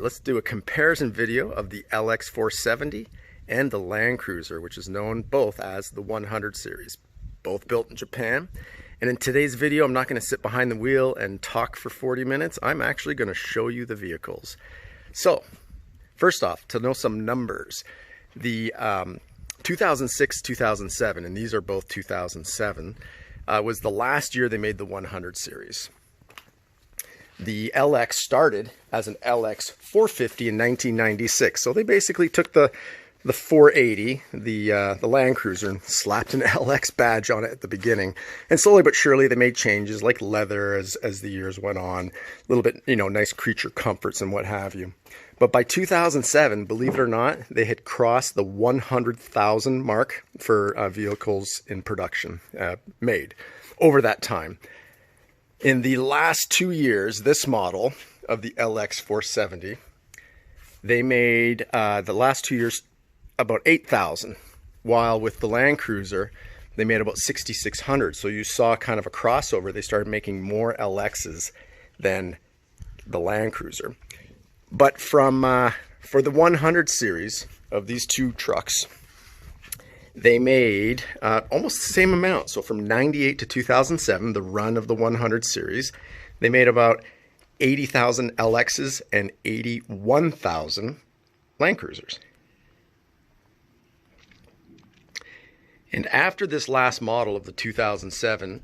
let's do a comparison video of the LX470 and the Landcruiser, which is known both as the 100 series, both built in Japan. And in today's video, I'm not going to sit behind the wheel and talk for 40 minutes. I'm actually going to show you the vehicles. So, first off, to know some numbers, the 2006-2007, and these are both 2007, was the last year they made the 100 series. The LX started as an LX450 in 1996, so they basically took the 480, the Landcruiser, and slapped an LX badge on it at the beginning. And slowly but surely they made changes like leather as the years went on, a little bit, nice creature comforts and what have you. But by 2007, believe it or not, they had crossed the 100,000 mark for vehicles in production made over that time. In the last 2 years, this model of the LX470, they made the last 2 years about 8,000, while with the Landcruiser, they made about 6,600. So you saw kind of a crossover. They started making more LXs than the Landcruiser. But from for the 100 series of these two trucks, they made almost the same amount. So from 98 to 2007, the run of the 100 series, they made about 80,000 LXs and 81,000 Landcruisers. And after this last model of the 2007,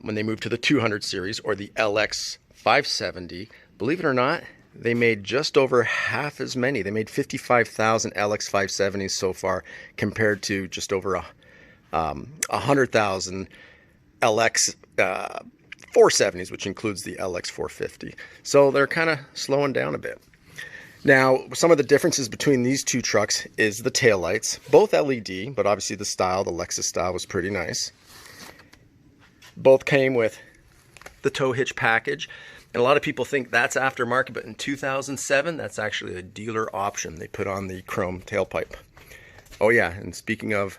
when they moved to the 200 series, or the LX570, believe it or not, they made just over half as many. They made 55,000 LX570s so far, compared to just over 100,000 LX 470s, which includes the LX450. So they're kind of slowing down a bit. Now, some of the differences between these two trucks is the taillights, both LED, but obviously the style, the Lexus style, was pretty nice. Both came with the tow hitch package. And a lot of people think that's aftermarket, but in 2007, that's actually a dealer option. They put on the chrome tailpipe. Oh yeah, and speaking of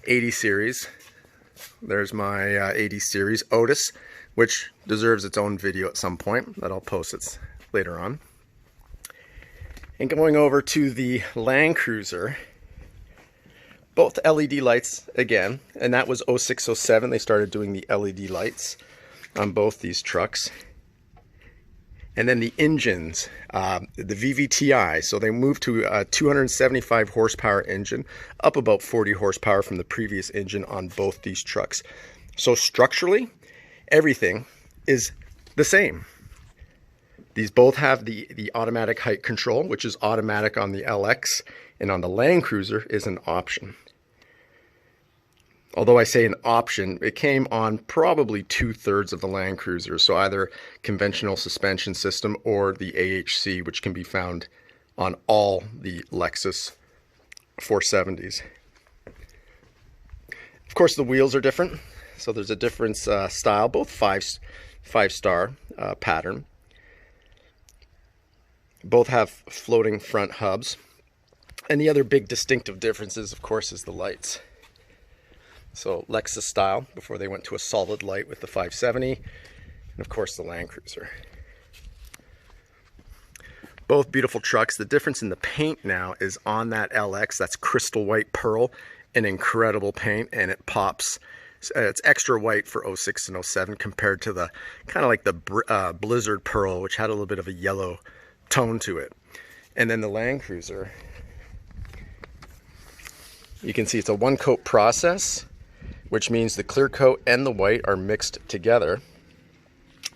80 series, there's my 80 series Otis, which deserves its own video at some point that I'll post it later on. And going over to the Landcruiser, both LED lights again, and that was 06-07. They started doing the LED lights on both these trucks. And then the engines, the VVTi, so they moved to a 275 horsepower engine, up about 40 horsepower from the previous engine on both these trucks. So structurally, everything is the same. These both have the automatic height control, which is automatic on the LX, and on the Landcruiser is an option. Although I say an option, it came on probably 2/3 of the Landcruiser, so either conventional suspension system or the AHC, which can be found on all the Lexus 470s. Of course, the wheels are different, so there's a different style, both five-star pattern. Both have floating front hubs, and the other big distinctive differences, of course, is the lights. So Lexus style before they went to a solid light with the 570, and of course the Landcruiser. Both beautiful trucks. The difference in the paint now is on that LX, that's crystal white pearl, an incredible paint, and it pops. It's extra white for 06 and 07 compared to the kind of like the Blizzard pearl, which had a little bit of a yellow tone to it. And then the Landcruiser, you can see it's a one coat process, which means the clear coat and the white are mixed together.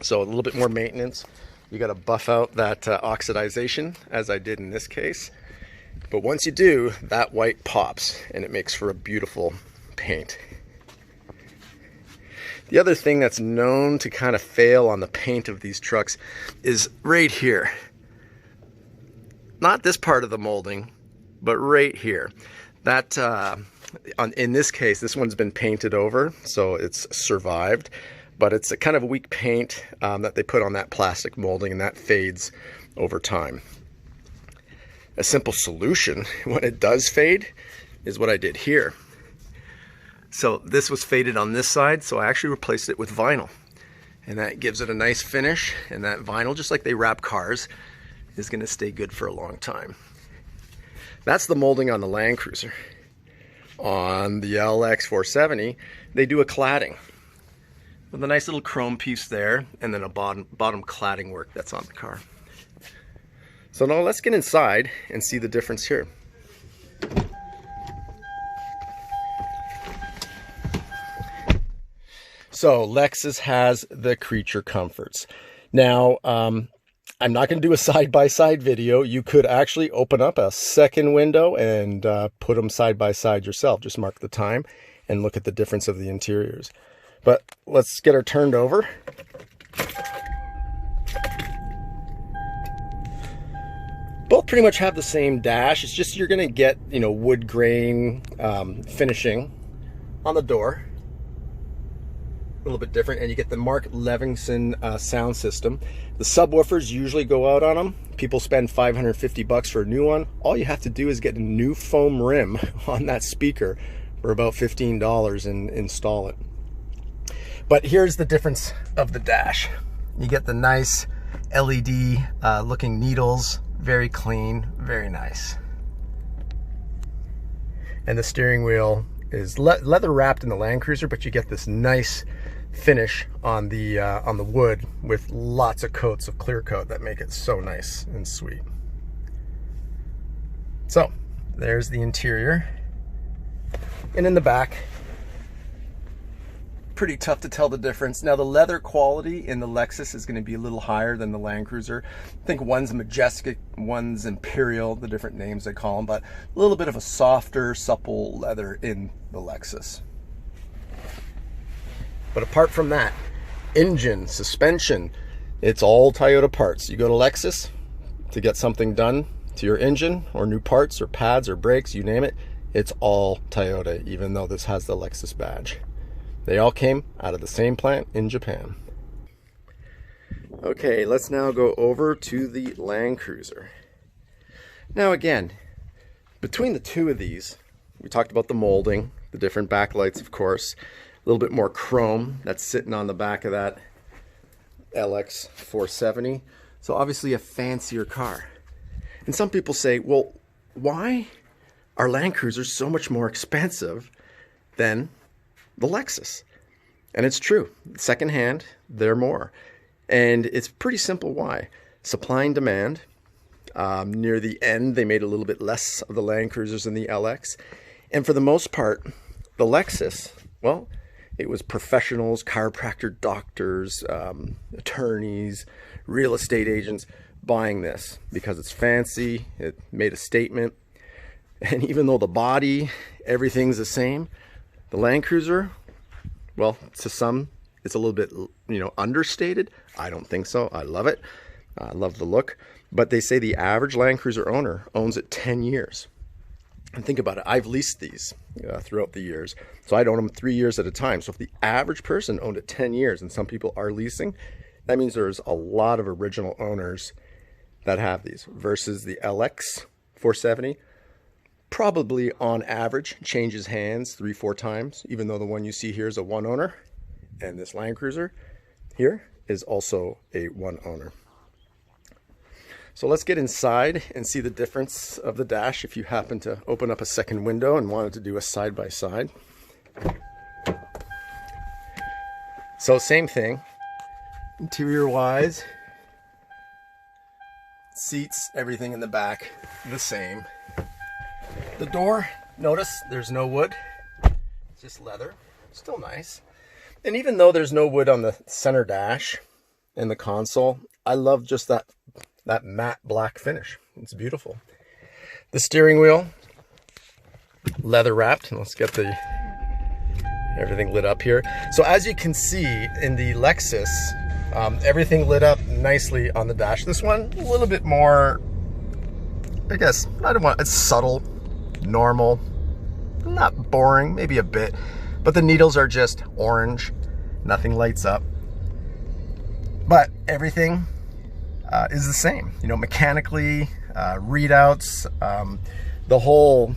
So a little bit more maintenance. You got to buff out that oxidization, as I did in this case. But once you do, that white pops and it makes for a beautiful paint. The other thing that's known to kind of fail on the paint of these trucks is right here. Not this part of the molding, but right here. That in this case, this one's been painted over, so it's survived, but it's a kind of a weak paint that they put on that plastic molding, and that fades over time. A simple solution when it does fade is what I did here. So this was faded on this side, so I actually replaced it with vinyl, and that gives it a nice finish. And that vinyl, just like they wrap cars, is going to stay good for a long time. That's the molding on the Landcruiser. On the LX470, they do a cladding with a nice little chrome piece there, and then a bottom cladding work that's on the car. So now let's get inside and see the difference here. So Lexus has the creature comforts. Now, I'm not going to do a side-by-side video. You could actually open up a second window and put them side-by-side yourself. Just mark the time and look at the difference of the interiors. But let's get her turned over. Both pretty much have the same dash. It's just you're going to get, you know, wood grain finishing on the door. A little bit different, and you get the Mark Levinson sound system. The subwoofers usually go out on them. People spend $550 for a new one. All you have to do is get a new foam rim on that speaker for about $15 and install it. But here's the difference of the dash. You get the nice LED looking needles, very clean, very nice. And the steering wheel is leather wrapped in the Landcruiser, but you get this nice finish on the wood with lots of coats of clear coat that make it so nice and sweet. So there's the interior, and in the back, pretty tough to tell the difference. Now the leather quality in the Lexus is going to be a little higher than the Landcruiser. I think one's Majestic, one's Imperial, the different names they call them, but a little bit of a softer, supple leather in the Lexus. But apart from that, engine, suspension, it's all Toyota parts. You go to Lexus to get something done to your engine, or new parts or pads or brakes, you name it, it's all Toyota, even though this has the Lexus badge. They all came out of the same plant in Japan. Okay, let's now go over to the Landcruiser. Now again, between the two of these, we talked about the molding, the different backlights, of course, a little bit more chrome that's sitting on the back of that LX470. So obviously a fancier car. And some people say, well, why are Landcruisers so much more expensive than the Lexus? And it's true. Secondhand, they're more. And it's pretty simple why. Supply and demand. Near the end, they made a little bit less of the Landcruisers than the LX. And for the most part, the Lexus, well, it was professionals, chiropractor doctors, attorneys, real estate agents buying this because it's fancy, it made a statement. And even though the body, everything's the same, the Landcruiser, well, to some, it's a little bit, you know, understated. I don't think so. I love it. I love the look. But they say the average Landcruiser owner owns it 10 years. And think about it. I've leased these throughout the years. So I'd own them 3 years at a time. So if the average person owned it 10 years, and some people are leasing, that means there's a lot of original owners that have these, versus the LX470. Probably on average changes hands 3-4 times, even though the one you see here is a one owner, and this Landcruiser here is also a one owner. So let's get inside and see the difference of the dash if you happen to open up a second window and wanted to do a side-by-side. So same thing, interior wise, seats, everything in the back the same. The door, notice there's no wood, it's just leather, still nice. And even though there's no wood on the center dash and the console, I love just that matte black finish. It's beautiful. The steering wheel, leather wrapped. Let's get everything lit up here. So as you can see in the Lexus, everything lit up nicely on the dash. This one, a little bit more, I guess, it's subtle, normal, not boring, maybe a bit, but the needles are just orange, nothing lights up. But everything is the same, you know, mechanically, readouts, the whole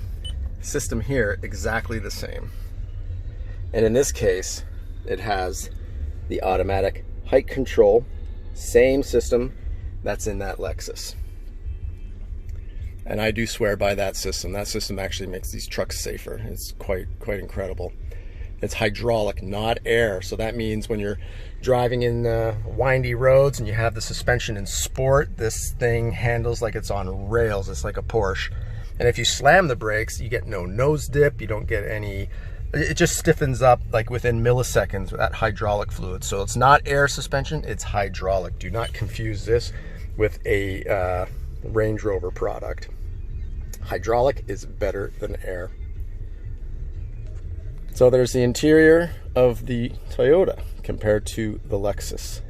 system here exactly the same. And in this case, it has the automatic height control, same system that's in that Lexus. And I do swear by that system. That system actually makes these trucks safer. It's quite incredible. It's hydraulic, not air. So that means when you're driving in windy roads and you have the suspension in sport, this thing handles like it's on rails. It's like a Porsche. And if you slam the brakes, you get no nose dip. You don't get any, it just stiffens up like within milliseconds with that hydraulic fluid. So it's not air suspension, it's hydraulic. Do not confuse this with a Range Rover product. Hydraulic is better than air. So there's the interior of the Toyota compared to the Lexus.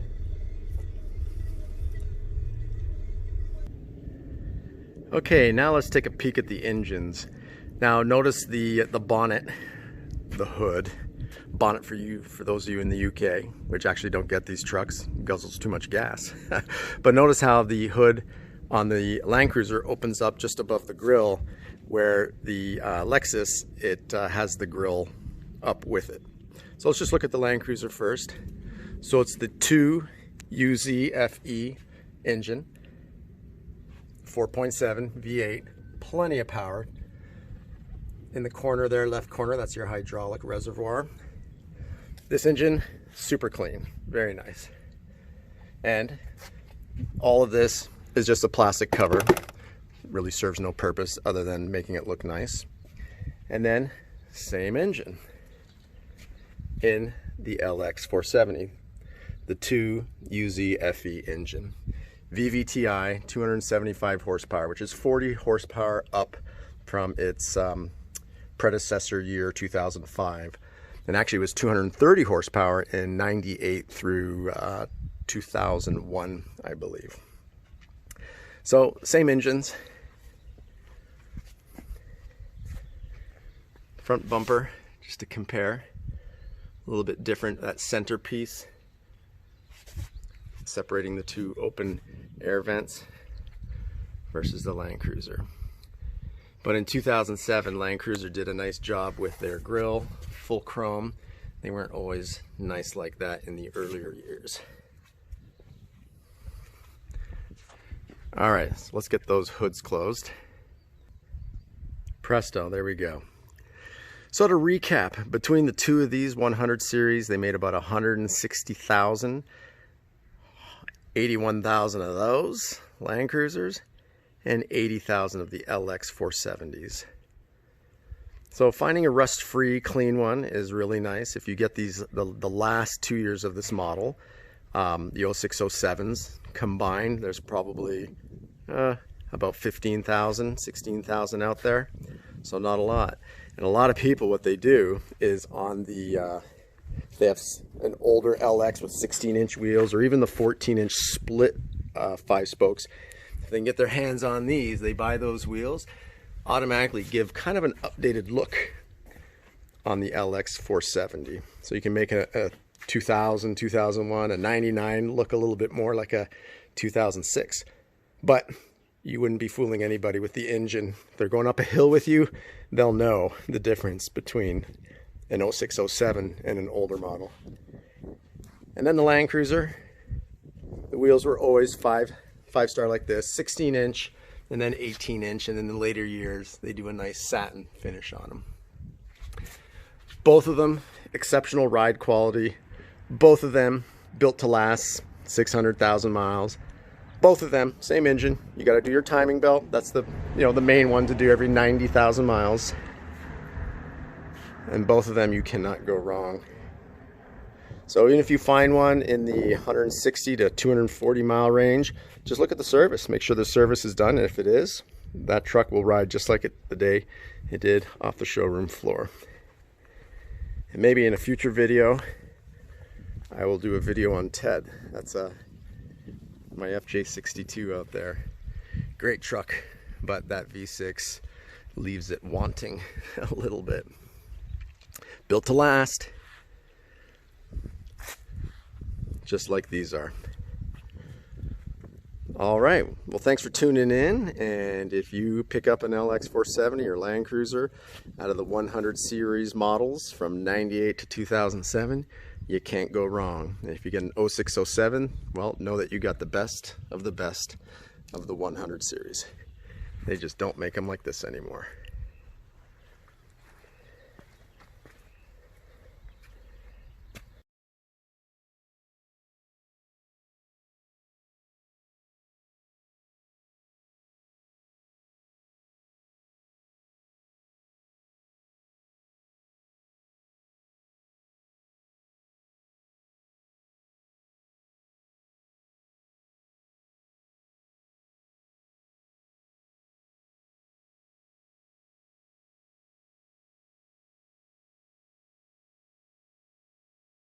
Okay, now let's take a peek at the engines. Now notice the bonnet, the hood. Bonnet for those of you in the UK, which actually don't get these trucks, guzzles too much gas. But notice how the hood on the Landcruiser opens up just above the grille, where the Lexus, it has the grille up with it. So let's just look at the Landcruiser first. So it's the 2 UZFE engine, 4.7 V8, plenty of power. In the corner there, left corner, that's your hydraulic reservoir. This engine, super clean, very nice. And all of this is just a plastic cover. It really serves no purpose other than making it look nice. And then, same engine in the LX470, the 2 UZFE engine. VVTi, 275 horsepower, which is 40 horsepower up from its predecessor year, 2005. And actually it was 230 horsepower in 98 through 2001, I believe. So, same engines. Front bumper, just to compare. A little bit different, that centerpiece separating the 2 open air vents versus the Landcruiser. But in 2007, Landcruiser did a nice job with their grille, full chrome. They weren't always nice like that in the earlier years. All right, so let's get those hoods closed. Presto, there we go. So to recap, between the 2 of these 100 series, they made about 160,000, 81,000 of those Landcruisers, and 80,000 of the LX470s. So finding a rust-free, clean one is really nice. If you get these, the last 2 years of this model, the 0607s combined, there's probably about 15,000, 16,000 out there. So not a lot. And a lot of people, what they do is on the, they have an older LX with 16-inch wheels, or even the 14-inch split 5 spokes. If they can get their hands on these, they buy those wheels, automatically give kind of an updated look on the LX470. So you can make a 2000, 2001, a 99 look a little bit more like a 2006. But you wouldn't be fooling anybody with the engine. If they're going up a hill with you, they'll know the difference between an 0607 and an older model. And then the Landcruiser, the wheels were always five-star like this, 16-inch and then 18-inch, and in the later years they do a nice satin finish on them. Both of them exceptional ride quality. Both of them built to last 600,000 miles. Both of them same engine. You got to do your timing belt. That's the the main one to do every 90,000 miles. And both of them you cannot go wrong. So even if you find one in the 160 to 240 mile range, just look at the service. Make sure the service is done, and if it is, that truck will ride just like the day it did off the showroom floor. And maybe in a future video, I will do a video on Ted. That's my FJ62 out there. Great truck, but that V6 leaves it wanting a little bit. Built to last, just like these are. All right, well, thanks for tuning in, and if you pick up an LX470 or Landcruiser out of the 100 series models from 98 to 2007, you can't go wrong. And if you get an 0607, well, know that you got the best of the 100 series. They just don't make them like this anymore.